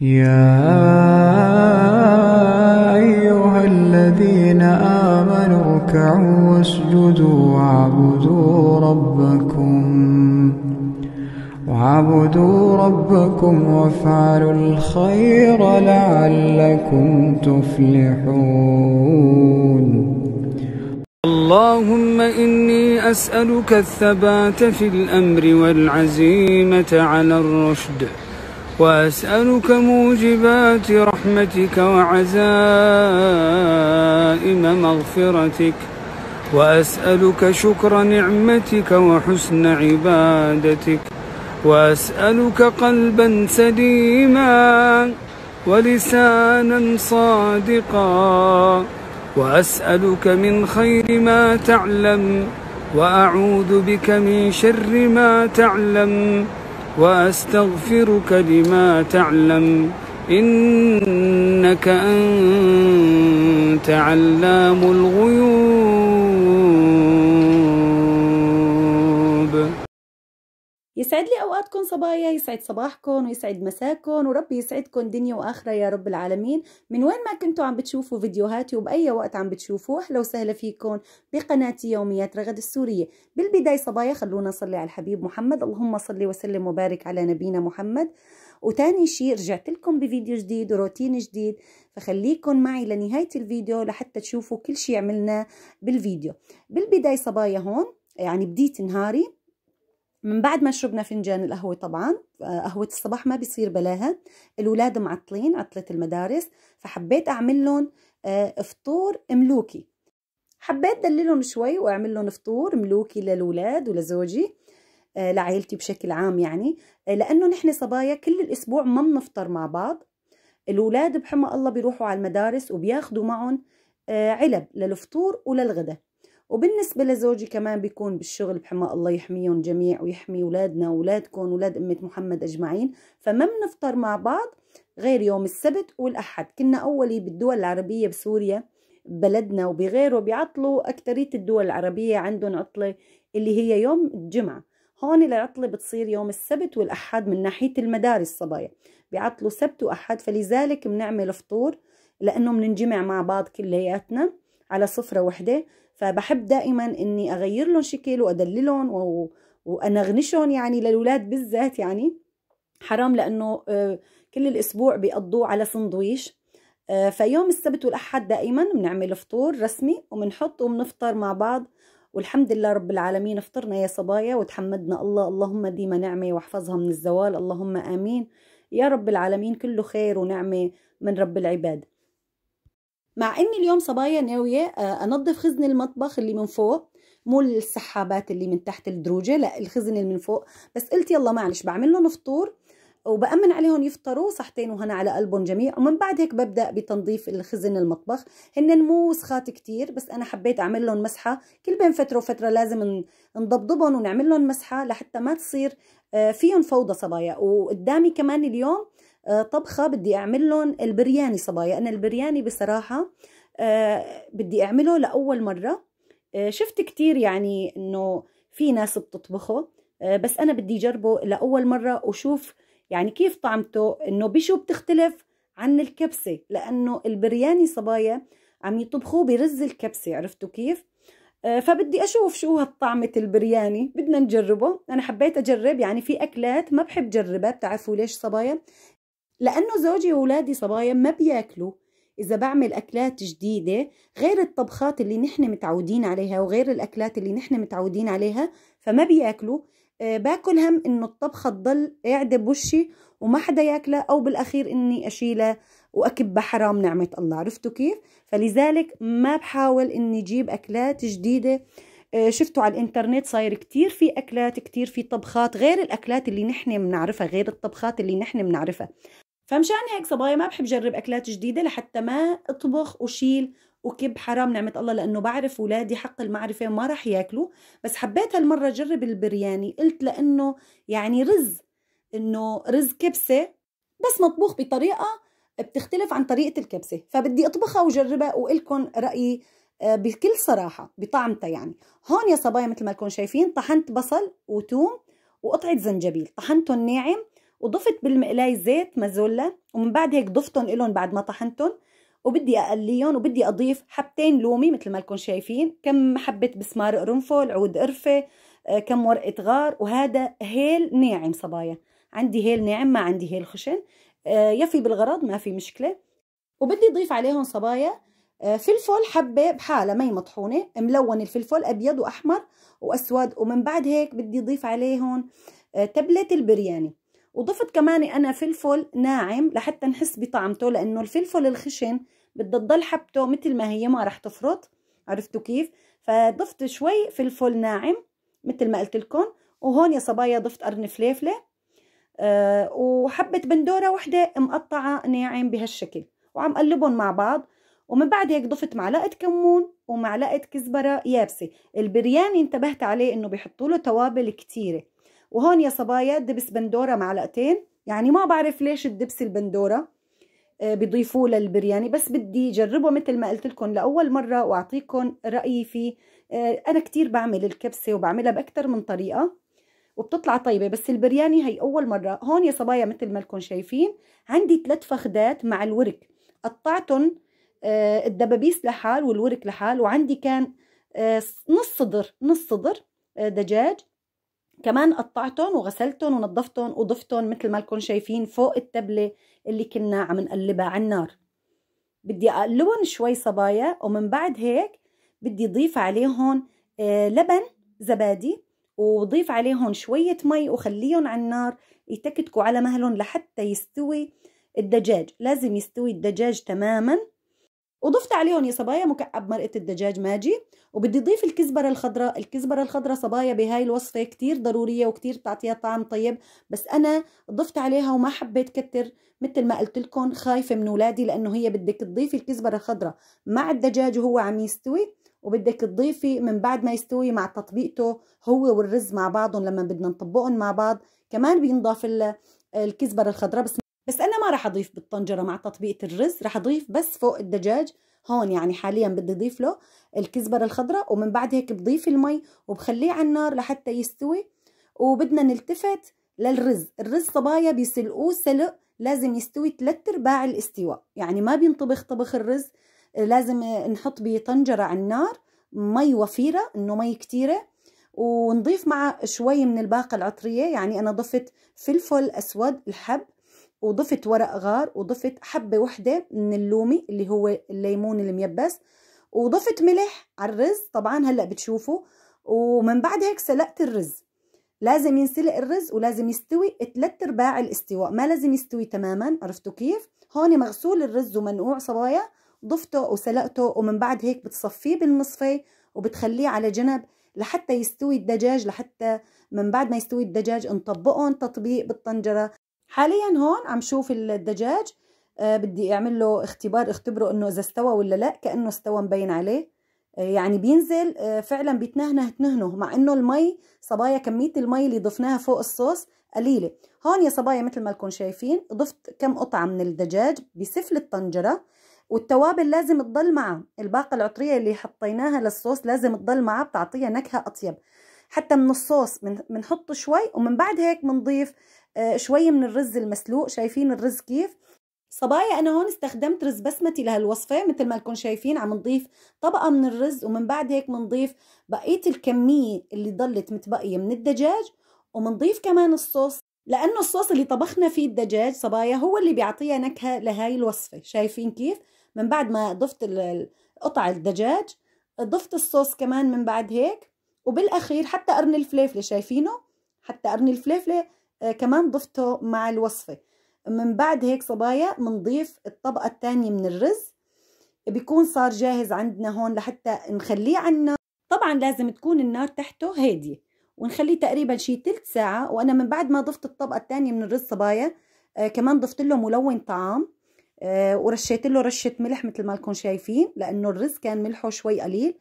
يا أيها الذين آمنوا اركعوا واسجدوا واعبدوا ربكم وافعلوا الخير لعلكم تفلحون. اللهم إني أسألك الثبات في الأمر والعزيمة على الرشد، وأسألك موجبات رحمتك وعزائم مغفرتك، وأسألك شكر نعمتك وحسن عبادتك، وأسألك قلبا سليما ولسانا صادقا، وأسألك من خير ما تعلم، وأعوذ بك من شر ما تعلم، وأستغفرك لما تعلم، إنك أنت علام الغيوب. يسعد لي أوقاتكم صبايا، يسعد صباحكم ويسعد مساكم، وربي يسعدكم دنيا وآخرة يا رب العالمين. من وين ما كنتوا عم بتشوفوا فيديوهاتي وبأي وقت عم بتشوفوا، أهلا وسهلا فيكم بقناتي يوميات رغد السورية. بالبداية صبايا خلونا نصلي على الحبيب محمد، اللهم صل وسلم وبارك على نبينا محمد. وتاني شيء رجعت لكم بفيديو جديد وروتين جديد، فخليكم معي لنهاية الفيديو لحتى تشوفوا كل شيء عملناه بالفيديو. بالبداية صبايا هون يعني بديت نهاري من بعد ما شربنا فنجان القهوة. طبعا قهوة الصباح ما بيصير بلاها، الأولاد معطلين عطلة المدارس، فحبيت أعمل لهم فطور ملوكي. حبيت دللهم شوي وأعمل لهم فطور ملوكي للأولاد ولزوجي، لعائلتي بشكل عام يعني، لأنه نحن صبايا كل الأسبوع ما بنفطر مع بعض. الأولاد بحمى الله بيروحوا على المدارس وبياخدوا معهم علب للفطور وللغدا، وبالنسبة لزوجي كمان بيكون بالشغل بحمى الله يحميهم جميع ويحمي أولادنا وأولادكم وأولاد أمة محمد أجمعين، فما بنفطر مع بعض غير يوم السبت والأحد. كنا أولي بالدول العربية بسوريا بلدنا وبغيره بيعطلوا أكترية الدول العربية عندهم عطلة اللي هي يوم الجمعة، هون العطلة بتصير يوم السبت والأحد من ناحية المدارس صبايا بيعطلوا سبت وأحد، فلذلك بنعمل فطور لأنه بننجمع مع بعض كلياتنا على سفرة وحدة. فبحب دائما اني اغير لهم شكل وادللهم وانغنشهم يعني للولاد بالذات، يعني حرام لانه كل الاسبوع بيقضوه على سندويش. فيوم السبت والاحد دائما بنعمل فطور رسمي وبنحط وبنفطر مع بعض، والحمد لله رب العالمين فطرنا يا صبايا وتحمدنا الله. اللهم ديما نعمه واحفظها من الزوال، اللهم امين يا رب العالمين. كله خير ونعمه من رب العباد. مع اني اليوم صبايا ناويه انظف خزن المطبخ اللي من فوق، مو السحابات اللي من تحت الدروجه، لا الخزن اللي من فوق، بس قلت يلا معلش بعمل لهم فطور وبأمن عليهم يفطروا صحتين وهنا على قلبهم جميع، ومن بعد هيك ببدأ بتنظيف الخزن المطبخ. هن مو وسخات كتير بس أنا حبيت أعمل لهم مسحة، كل بين فترة وفترة لازم نضبضبهم ونعمل لهم مسحة لحتى ما تصير فيهم فوضى صبايا. وقدامي كمان اليوم طبخة بدي أعمل لهم البرياني صبايا. أنا البرياني بصراحة بدي أعمله لأول مرة، شفت كتير يعني إنه في ناس بتطبخه، بس أنا بدي أجربه لأول مرة وشوف يعني كيف طعمته، إنه بشو بتختلف عن الكبسة، لأنه البرياني صبايا عم يطبخوه برز الكبسة، عرفتوا كيف؟ فبدي أشوف شو هالطعمة البرياني، بدنا نجربه. أنا حبيت أجرب يعني في أكلات ما بحب جربها، بتعرفوا ليش صبايا؟ لأنه زوجي وولادي صبايا ما بياكلوا إذا بعمل أكلات جديدة غير الطبخات اللي نحن متعودين عليها وغير الأكلات اللي نحن متعودين عليها، فما بياكلوا. باكل هم إنه الطبخة تضل قاعدة بوشي وما حدا ياكلها، أو بالأخير إني أشيلها وأكبها حرام نعمة الله، عرفتوا كيف؟ فلذلك ما بحاول إني أجيب أكلات جديدة. شفتوا على الانترنت صاير كتير في أكلات، كتير في طبخات غير الأكلات اللي نحن بنعرفها، غير الطبخات اللي نحن بنعرفها. فمشان هيك صبايا ما بحب جرب أكلات جديدة لحتى ما أطبخ وشيل وكب حرام نعمة الله، لأنه بعرف ولادي حق المعرفة ما راح ياكلوا. بس حبيت هالمرة أجرب البرياني، قلت لأنه يعني رز، إنه رز كبسة بس مطبوخ بطريقة بتختلف عن طريقة الكبسة، فبدي أطبخها وجربها وإلكن رأيي بكل صراحة بطعمتها. يعني هون يا صبايا مثل ما لكم شايفين طحنت بصل وتوم وقطعة زنجبيل، طحنتهم ناعم وضفت بالمقلاي زيت مازولا، ومن بعد هيك ضفتهم إلهم بعد ما طحنتهم، وبدي أقليهم، وبدي أضيف حبتين لومي مثل ما لكم شايفين، كم حبة بسمار قرنفل، عود قرفة، كم ورقة غار، وهذا هيل ناعم صبايا. عندي هيل ناعم، ما عندي هيل خشن، يفي بالغرض، ما في مشكلة. وبدي أضيف عليهم صبايا فلفل حبة بحالة مي مطحونة، ملون الفلفل أبيض وأحمر وأسود. ومن بعد هيك بدي أضيف عليهم تبلة البرياني. وضفت كمان أنا فلفل ناعم لحتى نحس بطعمته، لأنه الفلفل الخشن بدها تضل حبته مثل ما هي، ما رح تفرط، عرفتوا كيف؟ فضفت شوي فلفل ناعم مثل ما قلت لكم. وهون يا صبايا ضفت قرن فليفلة وحبة بندورة وحدة مقطعة ناعم بهالشكل، وعم قلبهم مع بعض. ومن بعد هيك ضفت معلقة كمون ومعلقة كزبرة يابسة. البرياني انتبهت عليه انه بيحطوا له توابل كتيرة. وهون يا صبايا دبس بندورة معلقتين، يعني ما بعرف ليش الدبس البندورة بيضيفوه للبرياني، بس بدي جربه مثل ما قلت لكم لأول مرة وأعطيكم رأيي فيه. أنا كتير بعمل الكبسة وبعملها بأكتر من طريقة وبتطلع طيبة، بس البرياني هي أول مرة. هون يا صبايا مثل ما لكم شايفين عندي 3 فخدات مع الورك، قطعتهم الدبابيس لحال والورك لحال، وعندي كان نص صدر دجاج كمان قطعتهم وغسلتهم ونظفتهم وضفتهم مثل ما لكم شايفين فوق التبلة اللي كنا عم نقلبها على النار. بدي أقلبهم شوي صبايا، ومن بعد هيك بدي أضيف عليهم لبن زبادي، وضيف عليهم شوية مي وخليهم على النار يتكتكوا على مهلهم لحتى يستوي الدجاج. لازم يستوي الدجاج تماما. وضفت عليهم يا صبايا مكعب مرقة الدجاج ماجي. وبدي أضيف الكزبرة الخضراء. الكزبرة الخضراء صبايا بهاي الوصفة كتير ضرورية وكتير بتعطيها طعم طيب، بس أنا ضفت عليها وما حبيت كتر مثل ما قلت لكم، خايفة من أولادي، لأنه هي بدك تضيفي الكزبرة الخضراء مع الدجاج وهو عم يستوي، وبدك تضيفي من بعد ما يستوي مع تطبيقته هو والرز مع بعضهم. لما بدنا نطبقهم مع بعض كمان بينضاف الكزبرة الخضراء، بس أنا ما رح أضيف بالطنجرة مع تطبيقة الرز، رح أضيف بس فوق الدجاج. هون يعني حاليا بدي أضيف له الكزبرة الخضراء، ومن بعد هيك بضيف المي وبخليه على النار لحتى يستوي. وبدنا نلتفت للرز. الرز صبايا بيسلقوه سلق لازم يستوي 3/4 الاستواء، يعني ما بينطبخ طبخ الرز. لازم نحط بطنجرة على النار مي وفيرة، إنه مي كتيرة، ونضيف مع شوي من الباقة العطرية. يعني أنا ضفت فلفل أسود الحب، وضفت ورق غار، وضفت حبة وحدة من اللومي اللي هو الليمون الميبس، وضفت ملح على الرز طبعا هلأ بتشوفوا. ومن بعد هيك سلقت الرز. لازم ينسلق الرز ولازم يستوي 3/4 الاستواء، ما لازم يستوي تماما، عرفتوا كيف؟ هون مغسول الرز ومنقوع صبايا، ضفته وسلقته، ومن بعد هيك بتصفيه بالمصفي وبتخليه على جنب لحتى يستوي الدجاج. لحتى من بعد ما يستوي الدجاج نطبقهم تطبيق بالطنجرة. حاليا هون عم شوف الدجاج، بدي اعمل له اختبره انه اذا استوى ولا لا. كأنه استوى مبين عليه، يعني بينزل فعلا بيتنهنه تنهنه، مع انه المي صبايا كمية المي اللي ضفناها فوق الصوص قليلة. هون يا صبايا مثل ما لكم شايفين ضفت كم قطعة من الدجاج بسفل الطنجرة، والتوابل لازم تضل معها. الباقة العطرية اللي حطيناها للصوص لازم تضل معها، بتعطيها نكهة أطيب. حتى من الصوص بنحط شوي، ومن بعد هيك بنضيف شوي من الرز المسلوق. شايفين الرز كيف صبايا؟ أنا هون استخدمت رز بسمتي لهالوصفة مثل ما لكم شايفين. عم نضيف طبقة من الرز، ومن بعد هيك بنضيف بقية الكمية اللي ضلت متبقية من الدجاج، وبنضيف كمان الصوص، لأنه الصوص اللي طبخنا فيه الدجاج صبايا هو اللي بيعطيها نكهة لهاي الوصفة. شايفين كيف؟ من بعد ما ضفت قطع الدجاج ضفت الصوص كمان من بعد هيك، وبالأخير حتى قرن الفليفلة، شايفينه؟ حتى قرن الفليفلة كمان ضفته مع الوصفة. من بعد هيك صبايا بنضيف الطبقة الثانية من الرز، بيكون صار جاهز عندنا هون لحتى نخليه على النار. طبعا لازم تكون النار تحته هادية، ونخليه تقريبا شي 3 ساعة. وأنا من بعد ما ضفت الطبقة الثانية من الرز صبايا كمان ضفت له ملون طعام، ورشيت له رشة ملح مثل ما لكم شايفين، لأنه الرز كان ملحه شوي قليل.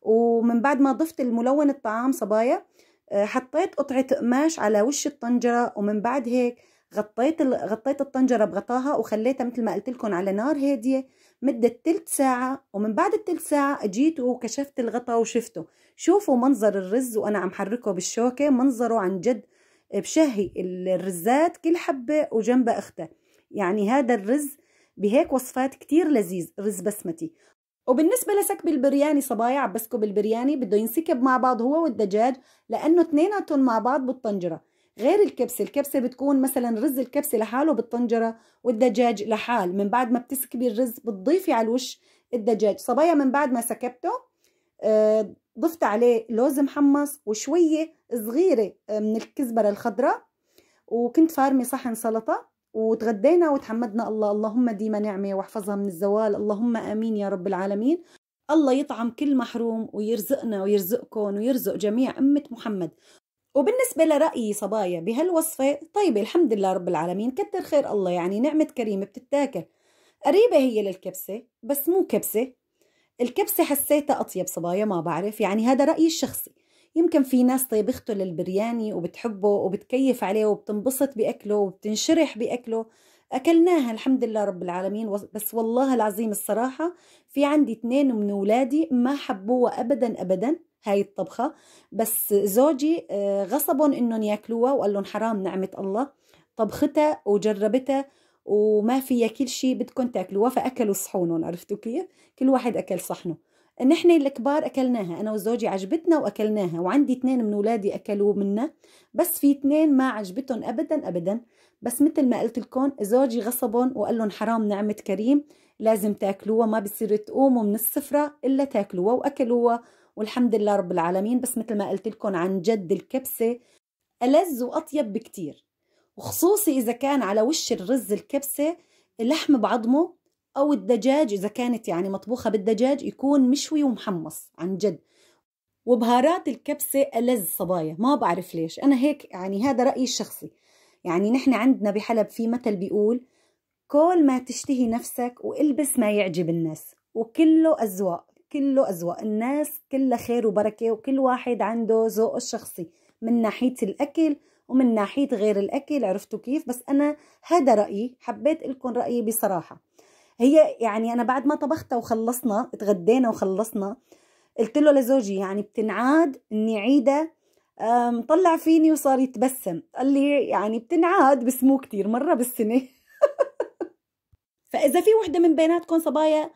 ومن بعد ما ضفت الملون الطعام صبايا حطيت قطعة قماش على وش الطنجرة، ومن بعد هيك غطيت الطنجرة بغطاها، وخليتها مثل ما قلت لكم على نار هادية مدة 3 ساعة. ومن بعد 3 ساعة اجيت وكشفت الغطا وشفته. شوفوا منظر الرز وانا عم حركه بالشوكة، منظره عن جد بشهي الرزات كل حبة وجنبها أختها. يعني هذا الرز بهيك وصفات كتير لذيذ، رز بسمتي. وبالنسبة لسكب البرياني صبايا، عبسكو بالبرياني بده ينسكب مع بعض هو والدجاج، لأنه اثنيناتهم مع بعض بالطنجرة، غير الكبسة. الكبسة بتكون مثلا رز الكبسة لحاله بالطنجرة والدجاج لحال. من بعد ما بتسكبي الرز بتضيفي على الوش الدجاج صبايا. من بعد ما سكبته ضفت عليه لوز محمص وشوية صغيرة من الكزبرة الخضراء، وكنت فارمة صحن سلطة، وتغدينا وتحمدنا الله. اللهم ديما نعمة واحفظها من الزوال، اللهم آمين يا رب العالمين. الله يطعم كل محروم ويرزقنا ويرزقكم ويرزق جميع أمة محمد. وبالنسبة لرأيي صبايا بهالوصفة، طيبة الحمد لله رب العالمين، كتر خير الله، يعني نعمة كريمة بتتاكل. قريبة هي للكبسة بس مو كبسة. الكبسة حسيتها أطيب صبايا، ما بعرف، يعني هذا رأيي الشخصي. يمكن في ناس طيبخته للبرياني وبتحبه وبتكيف عليه وبتنبسط بأكله وبتنشرح بأكله. أكلناها الحمد لله رب العالمين. بس والله العظيم الصراحة في عندي 2 من أولادي ما حبوها أبدا أبدا هاي الطبخة، بس زوجي غصبهم إنهم ياكلوها وقال لهم حرام نعمة الله طبختها وجربتها وما فيها كل شيء بدكم تاكلوها، فأكلوا صحونهم. عرفتوا كيف؟ كل واحد أكل صحنه. نحن الكبار أكلناها أنا وزوجي، عجبتنا وأكلناها، وعندي 2 من أولادي أكلوا منها، بس في 2 ما عجبتهم أبدا أبدا. بس مثل ما قلت لكم زوجي غصبهم وقال لهم حرام نعمة كريم لازم تاكلوها، ما بصير تقوموا من السفرة إلا تاكلوها، وأكلوها والحمد لله رب العالمين. بس مثل ما قلت لكم عن جد الكبسة ألذ وأطيب بكتير، وخصوصي إذا كان على وش الرز الكبسة اللحم بعظمه، أو الدجاج إذا كانت يعني مطبوخة بالدجاج يكون مشوي ومحمص عن جد. وبهارات الكبسة ألذ صبايا، ما بعرف ليش، أنا هيك يعني هذا رأيي الشخصي. يعني نحن عندنا بحلب في مثل بيقول كل ما تشتهي نفسك والبس ما يعجب الناس، وكله أذواق، كله أذواق. الناس كلها خير وبركة، وكل واحد عنده ذوقه الشخصي من ناحية الأكل ومن ناحية غير الأكل. عرفتوا كيف؟ بس أنا هذا رأيي، حبيت لكم رأيي بصراحة. هي يعني أنا بعد ما طبختها وخلصنا اتغدينا وخلصنا، قلت له لزوجي يعني بتنعاد إني عيدة، طلع فيني وصار يتبسم، قال لي يعني بتنعاد بس مو كتير، مرة بالسنة. فإذا في وحدة من بيناتكم صبايا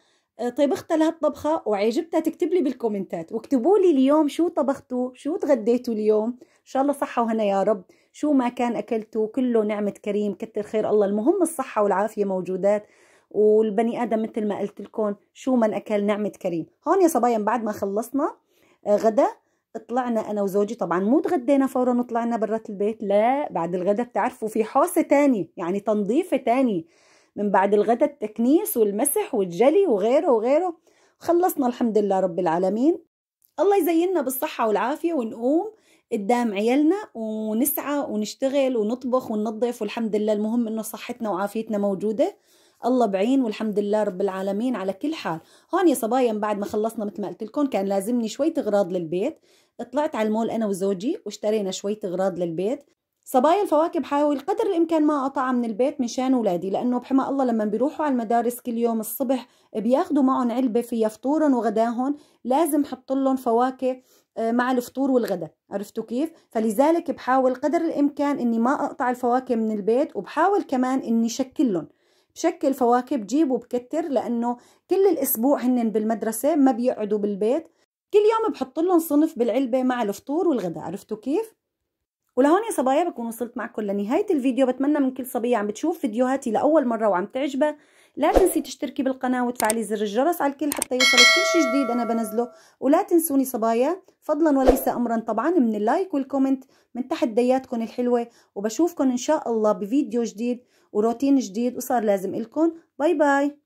طبختها لهالطبخة وعجبتها تكتب لي بالكومنتات، واكتبوا لي اليوم شو طبختوا، شو تغديتوا اليوم، إن شاء الله صحة وهنا يا رب. شو ما كان أكلتوا كله نعمة كريم، كتر خير الله. المهم الصحة والعافية موجودات، والبني آدم مثل ما قلت لكم شو من أكل نعمة كريم. هون يا صبايا بعد ما خلصنا غدا طلعنا أنا وزوجي، طبعا مو تغدينا فورا وطلعنا برات البيت، لا، بعد الغدا بتعرفوا في حوسة تاني، يعني تنظيفة تاني من بعد الغدا، التكنيس والمسح والجلي وغيره وغيره. خلصنا الحمد لله رب العالمين. الله يزيننا بالصحة والعافية، ونقوم قدام عيالنا ونسعى ونشتغل ونطبخ وننظف، والحمد لله المهم إنه صحتنا وعافيتنا موجودة. الله بعين والحمد لله رب العالمين على كل حال. هون يا صبايا بعد ما خلصنا مثل ما قلت لكم كان لازمني شوية أغراض للبيت، طلعت على المول أنا وزوجي واشترينا شوية أغراض للبيت. صبايا الفواكه بحاول قدر الإمكان ما أقطعها من البيت من شان أولادي، لأنه بحمى الله لما بيروحوا على المدارس كل يوم الصبح بياخدوا معهم علبة فيها فطورهم وغداهم، لازم حط لهم فواكه مع الفطور والغدا. عرفتوا كيف؟ فلذلك بحاول قدر الإمكان إني ما أقطع الفواكه من البيت، وبحاول كمان إني شكلهم، بشكل فواكه بجيب وبكتر، لأنه كل الأسبوع هن بالمدرسة ما بيقعدوا بالبيت، كل يوم بحط لهم صنف بالعلبة مع الفطور والغدا. عرفتوا كيف؟ ولهون يا صبايا بكون وصلت معكم لنهاية الفيديو. بتمنى من كل صبية عم بتشوف فيديوهاتي لأول مرة وعم تعجبها لا تنسي تشتركي بالقناة وتفعلي زر الجرس على الكل حتى يوصلك كل شيء جديد أنا بنزله. ولا تنسوني صبايا فضلا وليس أمرا طبعا من اللايك والكومنت من تحت دياتكم الحلوة، وبشوفكم إن شاء الله بفيديو جديد وروتين جديد، وصار لازم إلكم باي باي.